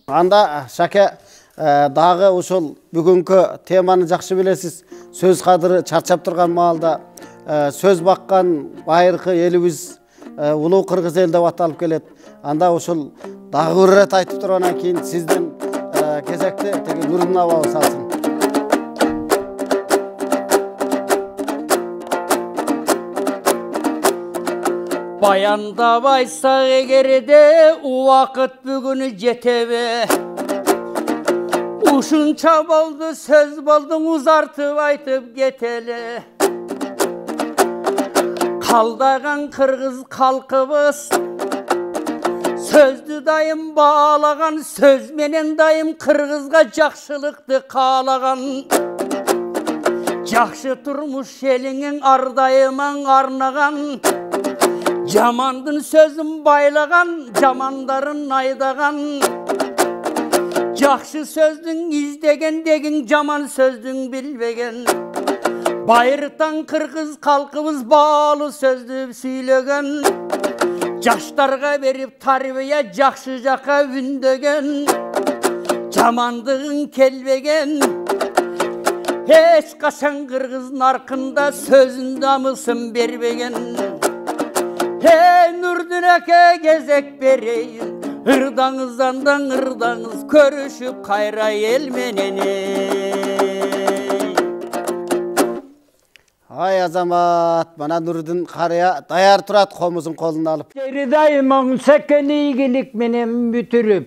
Анда Шаке Дағы ушул бүгүнкү теманы жакшы билесиз. Сөз кадыры чарчап турган маалда сөз баккан байыркы элибиз улуу кыргыз эл деп аталып келет. Анда ушул дагы бир ирет айтып тургандан кийин сиздин кезекте теги Нурдун абабыз алсын. Баяндап айтсак эгерде убакыт бүгүнү жетеби. Ушунча болду сөз болдуң узартып айтып кетели. Калдаган кыргыз калкыбыз сөздү дайым баалаган, сөз менен дайым кыргызга жакшылыкты каалаган. Жакшы турмуш элиңең ардайымаң арнаган. Жамандын сөзүн байлаган, жамандарын айдаган. Жакшы сөздүн издеген дегин, жаман сөздүн билбеген. Байыртан кыргыз калкыбыз баалуу сөздү сүйлөгөн. Жаштарга берип тарбия жакшы жака үндөгөн. Жамандыгын келбеген. Эч качан кыргыз наркында сөзүн дамысын бербеген. Нурдун аке кезек берейин. Ырдаңыздан ырдаңыз көрүшүп кайра эл менен. Ай азамат, мана Нурдун карыя даяр турат комузун колуна алып. Дайым сәкен ийгилик менен бүтүрүп,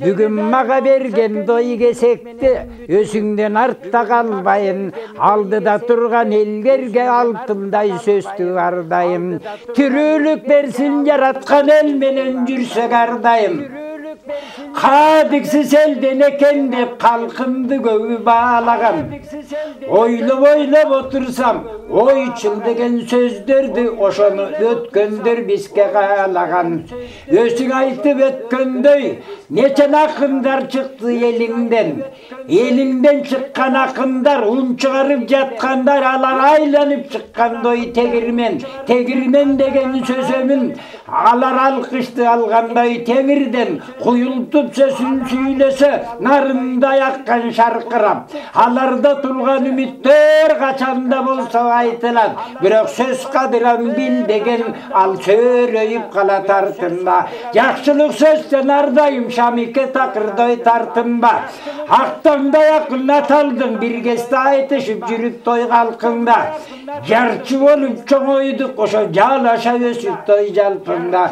бүгүн мага берген дой кесекти өзүңдөн артта калбайын. Алдыда турган элдерге алтындай сөздү ардайым. Түрүүлүк берсин жараткан эл менен жүрсөк ардайым. Кадиксиз элден экен деп калкымды көбү баалаган. Ойлоп отурсам, ойчул деген сөздөрдү ошону өткөндөр бизге каалаган. Өзүң айтып өткөндөй, нечен акындар чыкты элиңден. Элиңден чыккан акындар ун чыгарып жаткандар, алар айланып чыккандай тегирмен. Тегирмен деген сөзөмүн алар алкышты алгандай темирден куюлтуп сөзүн сүйлөсө нарындай аккан шаркырап. Аларда турган үмүттөр качанда болсо айтылат. Бирок сөз кадырын билбеген ал сөйрөйүп калат артында. Жакшылык сөздөн ардайым Шамике такырдай тартынба. Актаңдай акын аталдың бир кезде айтышып жүрүп той калкында. Жарчы болуп чоңойдук ошо жалаша өсүп той жалпында.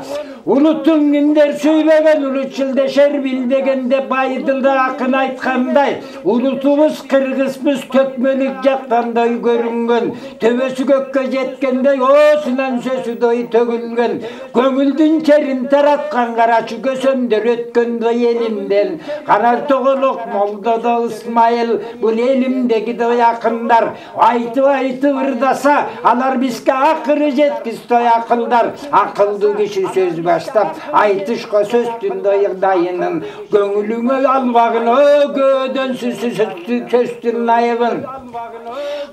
Улуттун киндер сүйлөгөн улутчулдешер билбегенде байдылда акын айткандай. Улутубуз кыргызбыз төкмөлүк жактандай көрүнгөн. Төбөсү көккө жеткендей оосунан сөзүдөй төгүлгөн. Көңүлдүн черин тараткан карачы көсөмдөр өткөндөй элимден. Канар тоголок молдодо Ысмайыл бул элимдегидей акындар. Айтып ырдаса алар бизге акыры жеткиздөй акылдар. Акылдуу киши сөз баштап айтышка сөздүн дайынын. Көңүлүңө албагын өгөдөн сөздүн айыбын.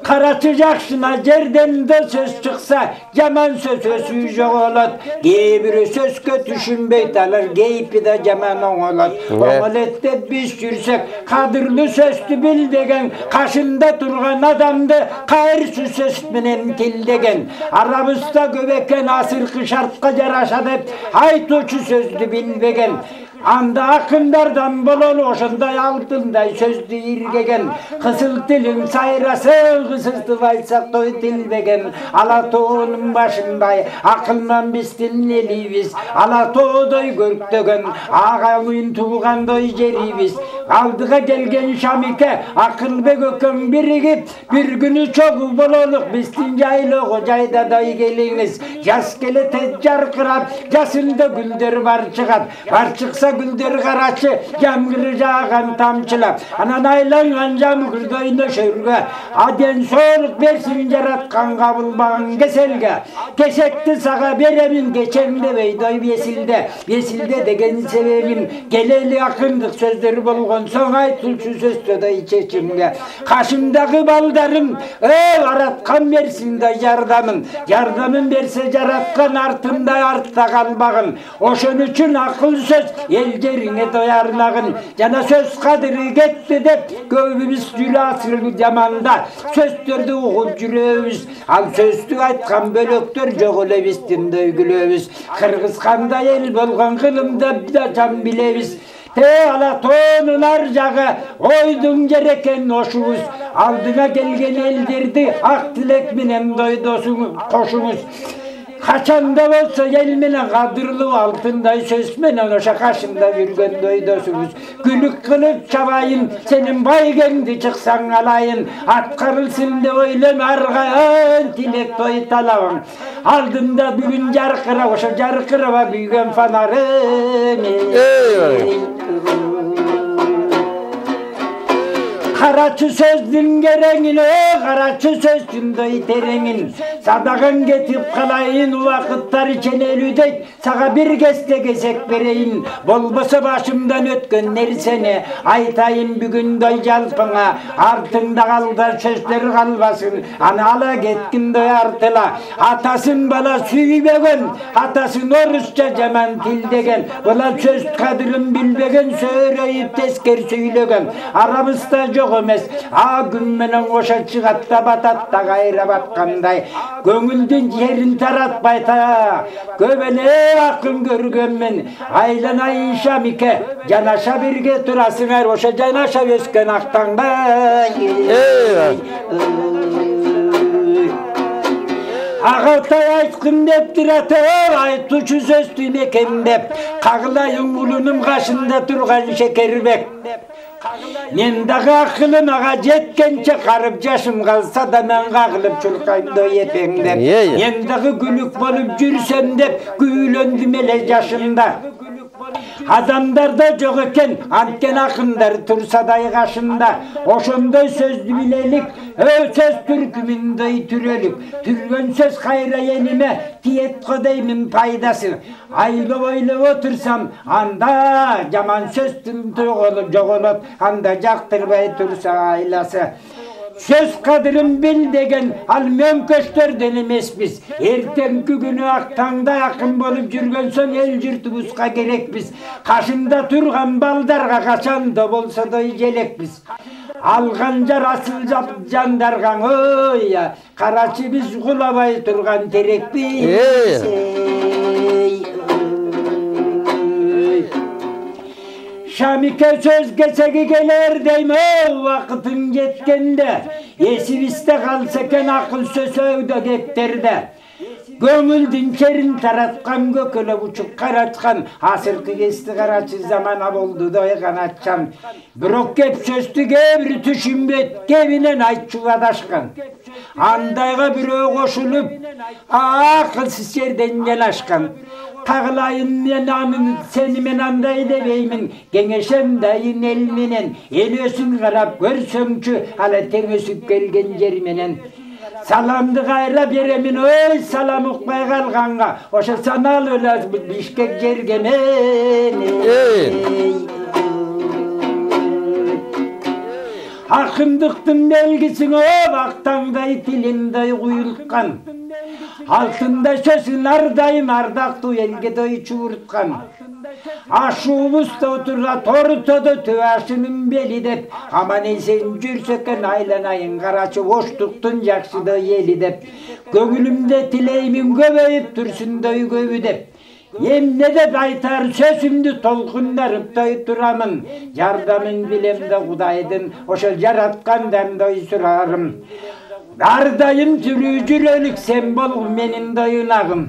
Карачы жакшына жерден да сөз чыкса, жаман сөз өсүү жоголот. Кээ бирөө сөзгө түшүнбөйт, алар кейпи да жаман оңолот. Оңолеттеп биз жүрсөк, кадырлуу сөздү билдеген, кашында турган адамды кайрсыз сөз менен тилдеген. Арабызда көп экен асыркы шартка жараша деп айтуучу сөздү билбеген. Анда акындардан бололу ошондой алтындай сөздү иргеген. Кызыл тилиң сайраса, кызылтып айтсак той тилбеген. Ала тоонун башындай акылдан биздин элибиз. Ала тоодой көрктөгөн, агамын туугандой жерибиз. Алдыга келген Шамике, Акылбек өкөм биригип, бир күнү чогуу бололук биздин жайлоого жайдадай келиңиz. Жаз келе тез жаркырап, жасында гүлдөр бар чыгат. Бар чыкса гүлдөр карачы, жамгыры жааган тамчылап. Анан айланган жамгырдой нөшөргө, аден соолук берсин жараткан кабылбаган кеселге. Кесекти сага беремин кечемде бейдой бесилде. Бесилде деген себебим келели акындык сөздөр болгон болған соң айтылшы сөзді чечимге. Қашымдағы балдарым, аратқан берсінде жардамын берсе жаратқан артында артта қалбағын. Ошон үшін ақыл сөз ел жеріңе доярлағын. Жана сөз қадірі кетті деп көбіміз жүрі асырғы жаманда сөздерді ұғып жүрөбүз. Ал сөзді айтқан бөлөктөр жоқ өлебістімді өйгілөбіз. Қырғызқанда ел болған қылымда да жан білебіз. Ала тонылар жағы ойдың жерекен ошуңыз. Алдыңа келген елдерді ақ тілек менен қошуңыз. Қачанда болса ел менен қадырлы алтындай сөз менен оша қашында жүрген дойдосуңыз. Күлік қылып чабайын, сенің байгеңді шықсаң алайын. Атқарылсын деп ойлем арғайын, тілек той талауың. Алдымда бүгін жарқыра, оша жарқырава бүйген фонарым. Қарачы сөздің кереңін, қарачы сөздің дөй тереңін. Садағын кетіп қалайын, уақыттар ченелудейд, саға бір кесте кесек берейін. Болбысы башымдан өткен нәрсені айтайын бүгін дөй жалпыңа. Артыңда қалда сөздер қалбасын, ана ала кеткін дөй артыла. Атасын бала сүйбеген, атасын орысша жаман тілдеген. Бұла сөз қадырын білбеген, сөйрейіп тескер сөйлеген. Арабыста жоқ емес, күн менен оша чыгатта бататта кайра баткандай. Көңүлдүн жерин таратпайта, көбеле акын көргөнмүн. Айланайын Шамике, жанаша бирге турасыңар, оша жанаша өскөн актаңдай. Ағалтай айтқын деп тұраты, айтушы сөзді мекен деп. Қағылайын ұлының қашында тұрған шекербек. Мен дағы ақылым аға жеткенше қарып жашым қалса да мен қағылып чұрқайымды етем деп. Мен дағы күлік болып жүрсем деп, күйлендім еле жашымда. Адамдарда жоқ екен, анткен ақындар тұрсадай қашында. Ошондай сөзді білелік, сөз түркіміндей түрелік. Түрген сөз қайра еліме, тиет қодаймын пайдасы. Ойлы отырсам, анда жаман сөздің жоғылып, анда жақтырбай тұрса айласы. Söz қадырын біл деген, ал мөңкөштөрден емеспіз. Ертеңгі күні ақтаңда ақын болып жүрген соң ел жұртымызға керекпіз. Қашында тұрған балдарға қашанда болса да желекпіз. Алған жар асыл жандарған, қарачы біз құлабай тұрған терекпіз. Şamike söz geçegi gelir deyme vakıtın yetkende. Esibiste kalseken akıl söz övde gekterde. Gömüldün kerin taratkan göküle uçup karatkan. Asırkı kesti karaçı zamana boldu doy kanatçam. Bürok kep söztü gebri tüşümbet gebinen aytçu adaşkan. Andayga bürö koşulup akılsız yerden gel aşkan. Tağlayın menanın seni men anday debeymin. Gengeşem dayın elmenen. Elösün karap görsömçü ala tengösüp gelgen jermenen. Salamdı gayra beremin oy salam ukmay kalganga. Oşa sanal öyle Bişkek jergemen. Akındıktın belgisin o vaktangday tilinday kuyulkan. Altında sözün ardayım ardaktı elge doy çuğurtkan. Aşuğumuzda oturla tortodu tüvaşının beli dep. Aman esen жүrsөкен aylanayın karaçı hoştuktun jakşıda yeli dep. Göngülümde tileymin göbeyip dursun doy göbü dep. Emne de aytar sözümdü tolkunlarıp doy turamın. Yardamın bilemde Kudaydın oşal jaratkandan doy surarım. Ardayım türücülölük sembol menin doyunağım.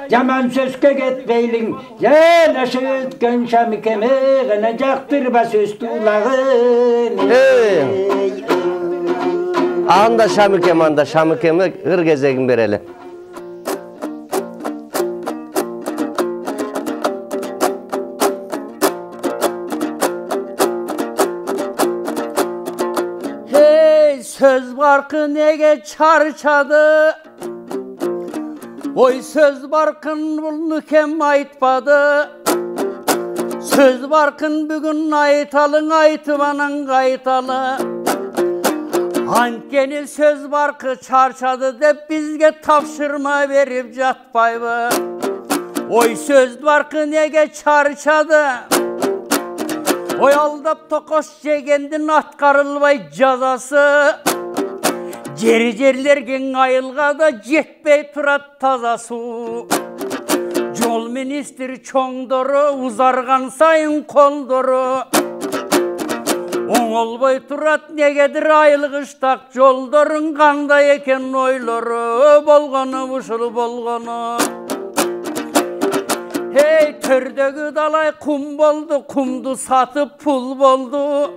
Jaman sözke getmeylin, gel aşı ötken Şamikeme, gana jaktırba söz tuğlağın. Anda Şamikeme ır gezegin bereli. Söz barkı nege çarçadı, oy söz barkın bunu kim aytpadı. Söz barkın bugün aytalın aytıvanan kaytalı. Antkeni söz barkı çarçadı dep bizge tavşırma verip jatpayбы. Oy söz barkı nege çarçadı? Oy aldap tokoş jegендин atkarılbay jazası. Jeri-жерлерге айылға да жетпей турат таза су. Жол министр чоңдору узарган сайын колдору. Оңолбой турат негедир айылгыштак жолдорун кандай экен ойлору. Болгону ушул болгону. Hey төрдөгү далай кум болду, кумду сатып пул болду.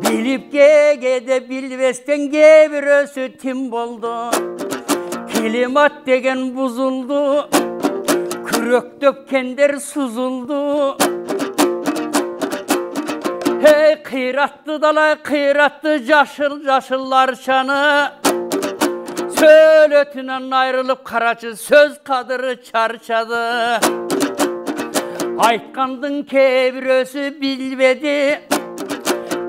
Bilip de bilbesten gebirösü tim boldu. Klimat degen buzuldu. Kürök döpkender suzuldu. Hey kıyrattı dalay kıyrattı jaşıllar şanı. Söl ötünen ayrılıp karaçı söz kadırı çarçadı. Aytkandın kebirösü bilbedi.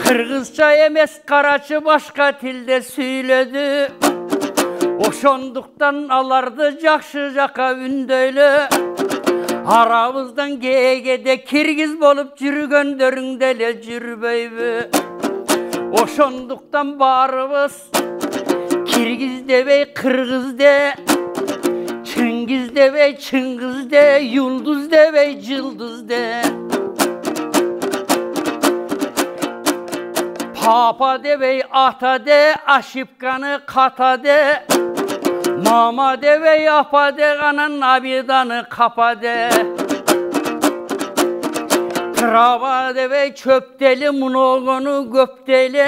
Kırgızca emes karaçı başka tilde söyledi. Oşonduktan alardı jakşı jaka ündöylü. Arabızdan gegede kirgiz bolup jürgöndörüngdele jürbeýbi. Oşonduktan barыбыз kirgiz debey kırgız de, çingiz debey çıngız de, yulduz debey cıldız de. Papa devey ata de, aşipkanı kata de. Mama devey apa de, anan abidanı kapa de. Trava devey çöpteli, munogonu göpteli.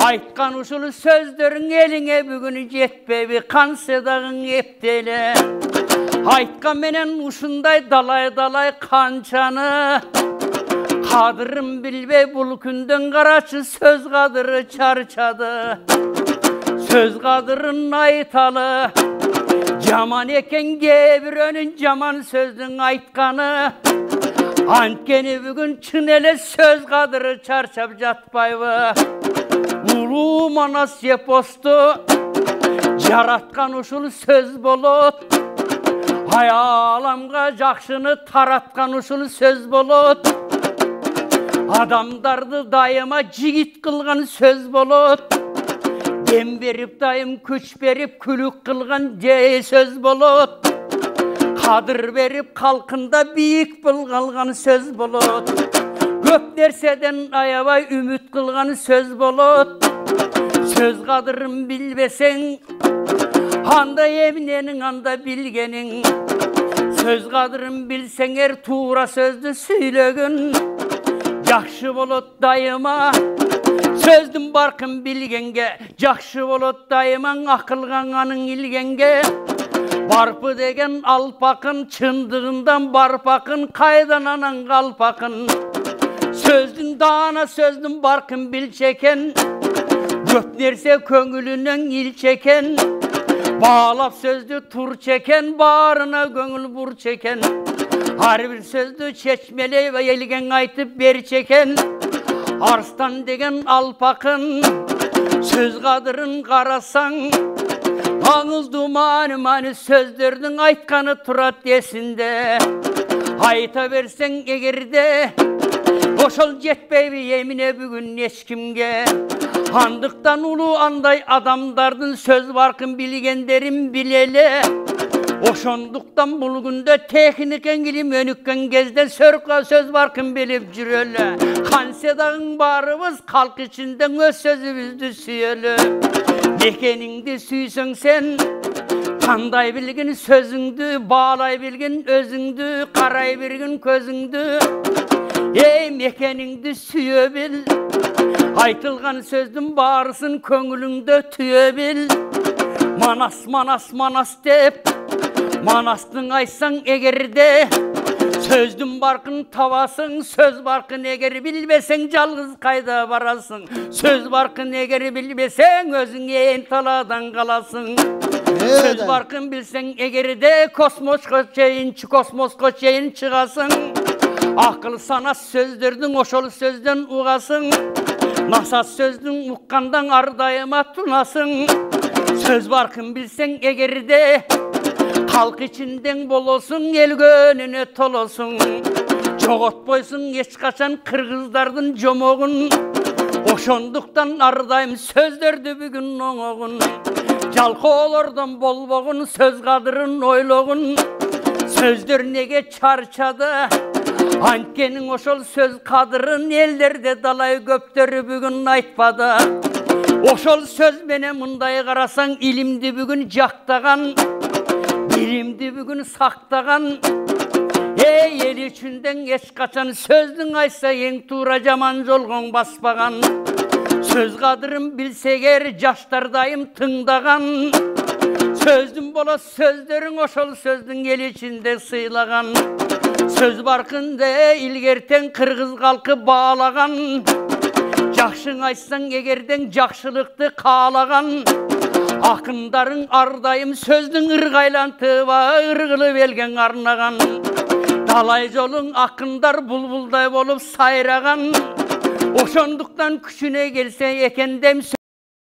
Aytkan uşulu sözdörün eline bugün jetpebi, kan sedagın epteli. Aytkan menen uşunday dalay dalay kançanı. Kadırım bilbe bul künden karaçı söz kadırı çarçadı. Söz kadırın aytalı. Jaman eken gebirönün jaman sözdün aytkanı. Antkeni bugün çın ele söz kadırı çarçap jatpayбы. Ulu manas yepostu. Jaratkan uşul söz bolut. Hayalamga jakşını taratkan uşul söz bolut. Adamdardı dayıma jigit kılgan söz bolut. Dem berip dayım küç berip külük kılgan söz bolut. Kadır berip kalkında biyik bulgalgan söz bolut. Köp nerseden ayabay ümit kılgan söz bolut. Söz kadırım bilbesen, anda yeminenin anda bilgenin. Söz kadırım bilsen er tuğra sözlü söylөгün. Jakşı bolut dayıma, sözdün barkın bilgenge. Jakşı bolut dayıman akılganganın ilgenge. Barpı degen alpakın, çındığından barpakın. Kaydan anan kalpakın. Sözdün dağına sözdün barkın bil çeken. Göpnerse köngülünden il çeken. Bağlap sözdü tur çeken. Bağrına gönül bur çeken. Har bir sözdü çeçmeli ve yelgen aytıp beri çeken. Arslan degen alpakın. Söz kadırın karasan. Ağız dumanı mani sözdürdün aytkanı turat desinde. Ayta versen egerde. Oşol jetpeybi yemine bugün eşkimge. Handıktan ulu anday adamdardın söz barkın bilgenderim bilele. Oşonduktan bulgunda tekniken gilim önükken gezde sörka söz barkın bilip jüröle. Kansedağın barыбыз kalk içinden öz sözübüzdü süyölü. Mekeningdi süysün sen, kanday bilgin sözüngdü, bağlay bilgin özüngdü, karay bilgin közüngdü. Ey mekeningdi süyö bil, aytılgan sözdün bağrısın köngülüngde tüyö bil. Manas manas manas dep, manastın aysan egerde. Sözdün barkın tavasın, söz barkın eger bilbesen жалgыз kayda barasın. Söz barkın eger bilbesen özün en taladan kalasın. Söz barkın bilsen egerde kosmoska çeyin çıkasın. Akıl sana sözderdin oşol sözden uğasın. Nasat sözdün uqqandan ardayıma tunasın. Söz barkın bilsen egerde, halk içinden bol olsun, el gönüne tol olsun. Çoğot boysun geç kaçan kırgızlardın jomoğun. Oşonduktan ardayım sözlerdi bugün oğun. Jalkı olordan bol boğun, söz kadırın oyloğun. Sözler nege çarçadı, Antkenin oşol söz kadırın, ellerde dalay göptörü bugün aytpadı. Oşol söz mene mınday qarasan, ilimdi bugün jaktаған, bilimdi bugün saqtаған. Ey el içinden geç kaçan, sözdün aysa en tuğra jaman jolgon baspagan. Söz kadırın bilseger, jaştardayım tıngdagan. Sözdün bola sözlerin oşol sözdün el içinde sıylagan. Söz barkında ilgerten kırgız kalkı bağlagan. Жақшың айтсаң егерден жақшылықты қалаған. Ақындарың ардайым сөздің ырғайлантыба ырғылы белген арнаған. Талай жолың ақындар бұлбұлдай болып сайраған. Ошондуктан күшіне келсе екендем